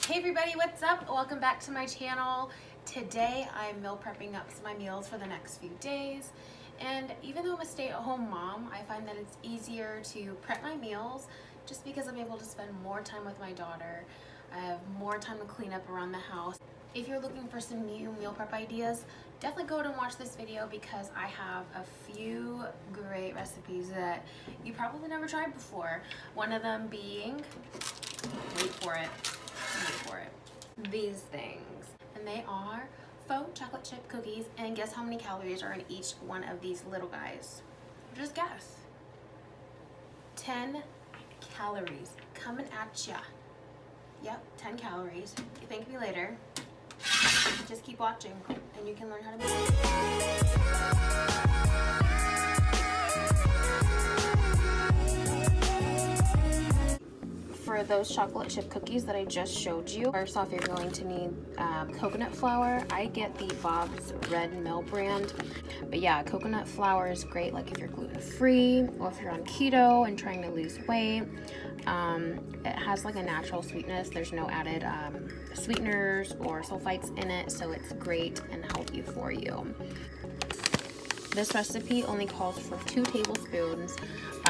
Hey everybody, what's up? Welcome back to my channel. Today I'm meal prepping up my meals for the next few days. And even though I'm a stay-at-home mom, I find that it's easier to prep my meals just because I'm able to spend more time with my daughter. I have more time to clean up around the house. If you're looking for some new meal prep ideas, definitely go ahead and watch this video because I have a few great recipes that you probably never tried before. One of them being, wait for it, these things. And they are faux chocolate chip cookies, and guess how many calories are in each one of these little guys? Just guess. 10 calories coming at ya. Yep, 10 calories. You thank me later. Just keep watching and you can learn how to make it. For those chocolate chip cookies that I just showed you, first off you're going to need coconut flour. I get the Bob's Red Mill brand, but yeah, coconut flour is great like if you're gluten-free or if you're on keto and trying to lose weight. It has like a natural sweetness. There's no added sweeteners or sulfites in it, so it's great and healthy for you. This recipe only calls for 2 tablespoons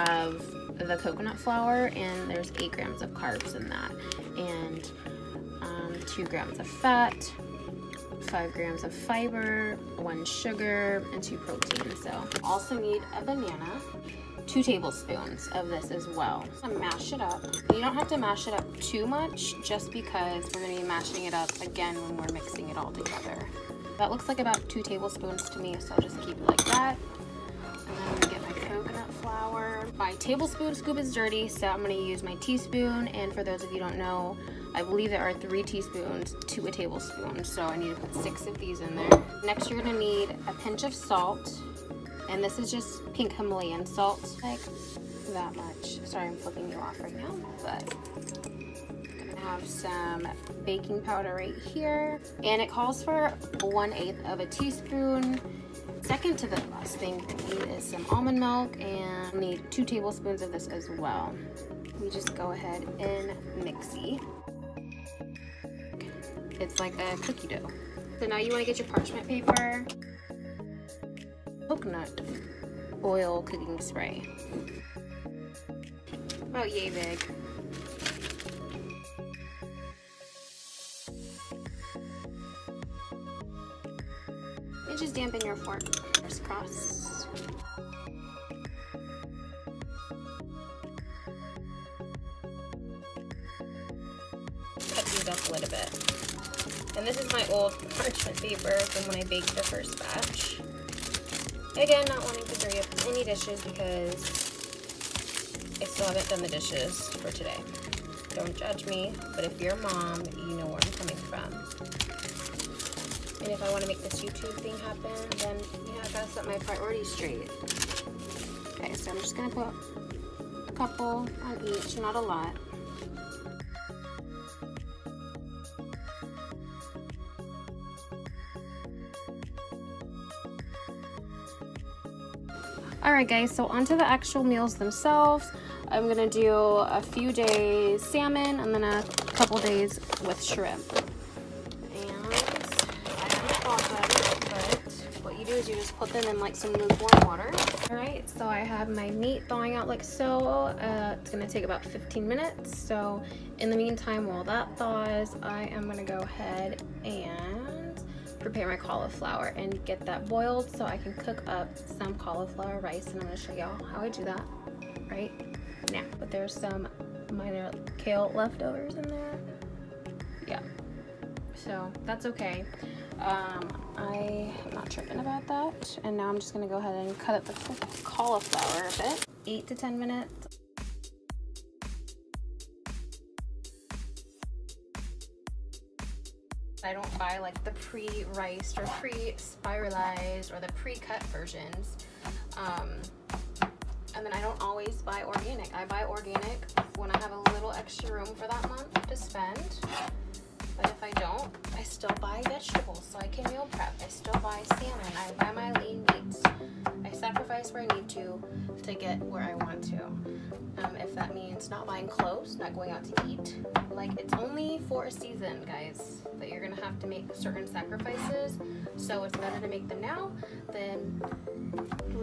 of the coconut flour, and there's 8 grams of carbs in that, and 2 grams of fat, 5 grams of fiber, 1 sugar, and 2 protein. So also need a banana, 2 tablespoons of this as well. So mash it up. You don't have to mash it up too much just because we're going to be mashing it up again when we're mixing it all together. That looks like about 2 tablespoons to me, so I'll just keep it like that. And then I'm going to get my coconut flour. My tablespoon scoop is dirty, so I'm going to use my teaspoon. And for those of you who don't know, I believe there are 3 teaspoons to a tablespoon, so I need to put 6 of these in there. Next, you're going to need a pinch of salt. And this is just pink Himalayan salt, like that much. Sorry, I'm flipping you off right now, but I'm gonna have some baking powder right here. And it calls for 1/8 of a teaspoon. Second to the last thing we need is some almond milk, and we need 2 tablespoons of this as well. We just go ahead and mixy. It's like a cookie dough. So now you wanna get your parchment paper, coconut oil cooking spray, about yay big. And just dampen your fork, crisscross. Cut these up a little bit. And this is my old parchment paper from when I baked the first batch. Again, not wanting to dirty up any dishes because I still haven't done the dishes for today. Don't judge me, but if you're a mom, you know where I'm coming from. And if I want to make this YouTube thing happen, then I gotta set my priorities straight. Okay, so I'm just gonna put a couple on each, not a lot. Alright guys, so onto the actual meals themselves. I'm going to do a few days salmon and then a couple days with shrimp. And I haven't thought about it, but what you do is you just put them in like some lukewarm water. Alright, so I have my meat thawing out like so. It's going to take about 15 minutes. So in the meantime, while that thaws, I am going to go ahead and prepare my cauliflower and get that boiled so I can cook up some cauliflower rice, and I'm going to show y'all how I do that right now. But there's some minor kale leftovers in there. Yeah, so that's okay. I'm not tripping about that. And now I'm just going to go ahead and cut up the cauliflower a bit. 8 to 10 minutes. I don't buy like the pre-riced or pre-spiralized or the pre-cut versions. And then I don't always buy organic. I buy organic when I have a little extra room for that month to spend. But if I don't, I still buy vegetables so I can meal prep. I still buy salmon. I buy my lean meats. I sacrifice where I need to to get where I want to. If that means not buying clothes, not going out to eat, like, it's only for a season, guys, that you're gonna have to make certain sacrifices. So it's better to make them now than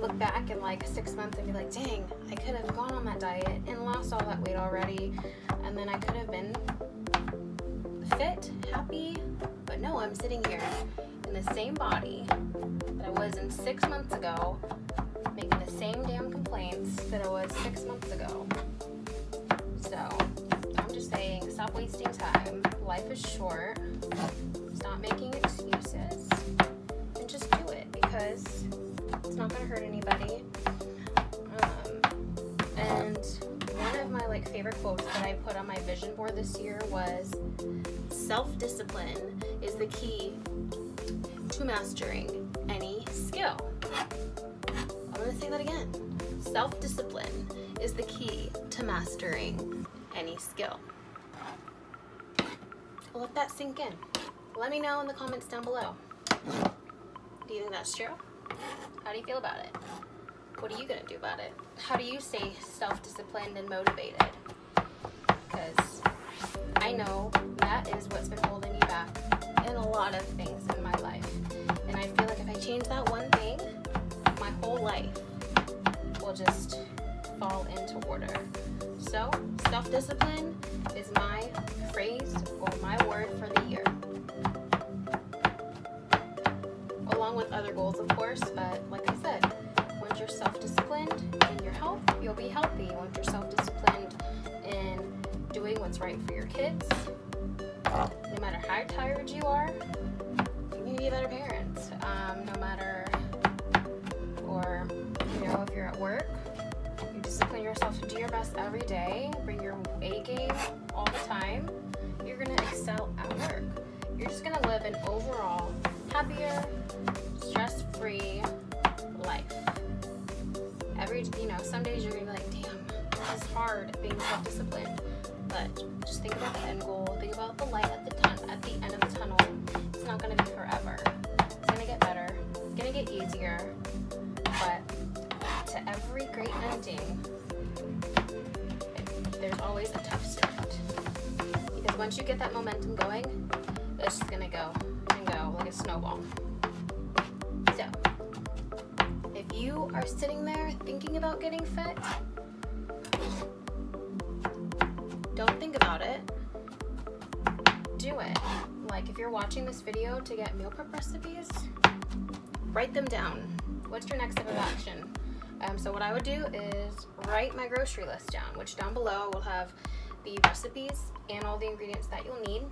look back in like 6 months and be like, dang, I could have gone on that diet and lost all that weight already, and then I could have been fit, happy. But no, I'm sitting here in the same body that I was in 6 months ago, making the same damn complaints that I was 6 months ago. So I'm just saying, stop wasting time. Life is short. Stop making excuses and just do it, because it's not gonna hurt anybody. And one of my like favorite quotes that I put on my vision board this year was, self-discipline is the key to mastering any skill. I'm gonna say that again. Self-discipline is the key to mastering any skill. Let that sink in. Let me know in the comments down below. Do you think that's true? How do you feel about it? What are you gonna do about it? How do you stay self-disciplined and motivated? Because I know that is what's been holding me back in a lot of things in my life. And I feel like if I change that one thing, my whole life will just fall into order. So, self-discipline is my phrase or my word for the year. Along with other goals, of course, but like I said, once you're self-disciplined in your health, you'll be healthy. Once you're self-disciplined in doing what's right for your kids, no matter how tired you are, you can be a better parent. No matter, or, you know, if you're at work, you discipline yourself to do your best every day, bring your A game all the time, you're gonna excel at work. You're just gonna live an overall happier, stress-free life. Some days you're gonna be like, damn, this is hard being self-disciplined. But just think about the end goal, think about the light at the end of the tunnel. It's not gonna be forever. It's gonna get better, it's gonna get easier. But to every great ending, there's always a tough start. Because once you get that momentum going, it's just gonna go and go like a snowball. So, if you are sitting there thinking about getting fit, don't think about it. Do it. Like, if you're watching this video to get meal prep recipes, write them down. What's your next step of action? So what I would do is write my grocery list down, which down below will have the recipes and all the ingredients that you'll need.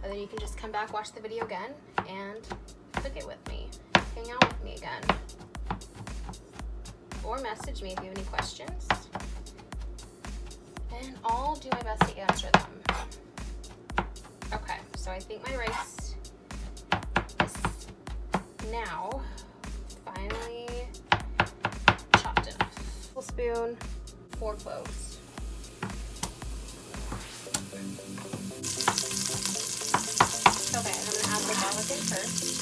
And then you can just come back, watch the video again, and cook it with me. Hang out with me again. Or message me if you have any questions. And I'll do my best to answer them. Okay, so I think my rice is now finally chopped enough. Full spoon, 4 cloves. Okay, I'm gonna add the garlic in first.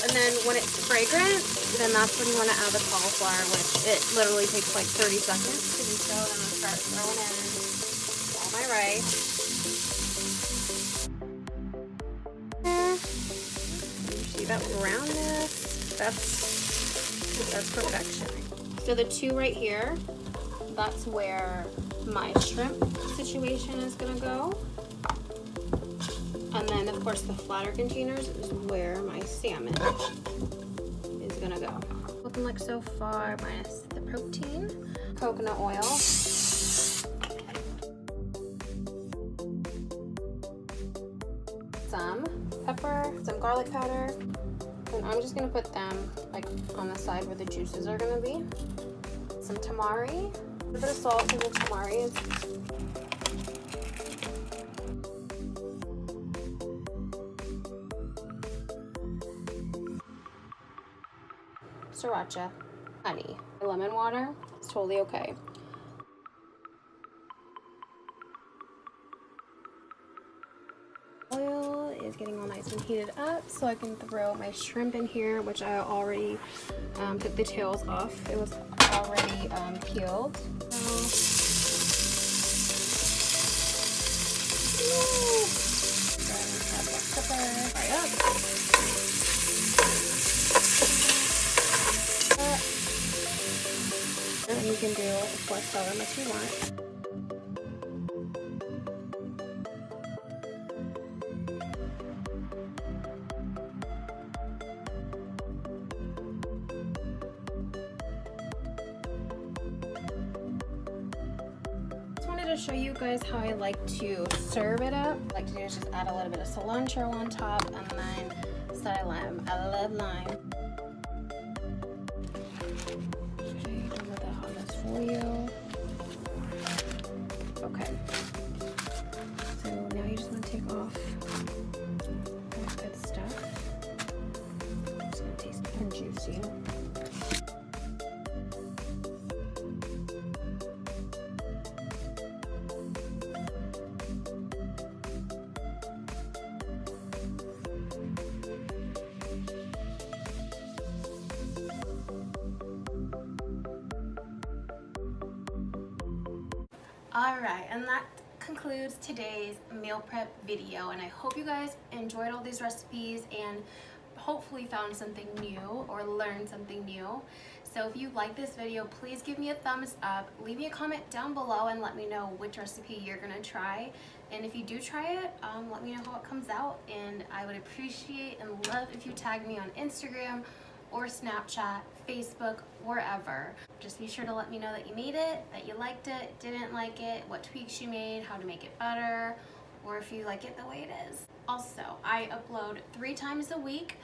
And then when it's fragrant, then that's when you want to add the cauliflower, which it literally takes like 30 seconds to do so. Then I'm gonna start throwing in all my rice. You see that roundness? That's perfection. So the 2 right here, that's where my shrimp situation is gonna go. And then, of course, the flatter containers is where my salmon is gonna go. Looking like so far, minus the protein. Coconut oil. Some pepper, some garlic powder. And I'm just gonna put them like on the side where the juices are gonna be. Some tamari. A bit of salt in the tamari. Sriracha, honey, lemon water. It's totally okay. Oil is is getting all nice and heated up, so I can throw my shrimp in here, which I already took the tails off. It was already peeled. And you can do, of course, however much you want. To show you guys how I like to serve it up. What I like to do is just add a little bit of cilantro on top and then side lime. I love lime. Okay, I'll let that on this for you. Okay. So now you just want to take off that good stuff. It's gonna taste good and juicy. Alright, and that concludes today's meal prep video, and I hope you guys enjoyed all these recipes and hopefully found something new or learned something new. So if you like this video, please give me a thumbs up, leave me a comment down below and let me know which recipe you're gonna try. And if you do try it, let me know how it comes out, and I would appreciate and love if you tag me on Instagram or Snapchat, Facebook, wherever. Just be sure to let me know that you made it, that you liked it, didn't like it, what tweaks you made, how to make it better, or if you like it the way it is. Also, I upload 3 times a week.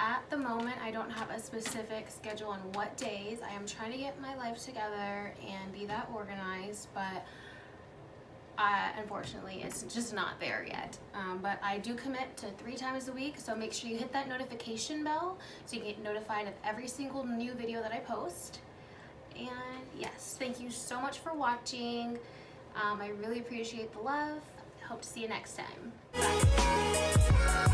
At the moment, I don't have a specific schedule on what days. I am trying to get my life together and be that organized, but unfortunately it's just not there yet. But I do commit to 3 times a week, so make sure you hit that notification bell so you can get notified of every single new video that I post. And yes, thank you so much for watching. I really appreciate the love. Hope to see you next time. Bye.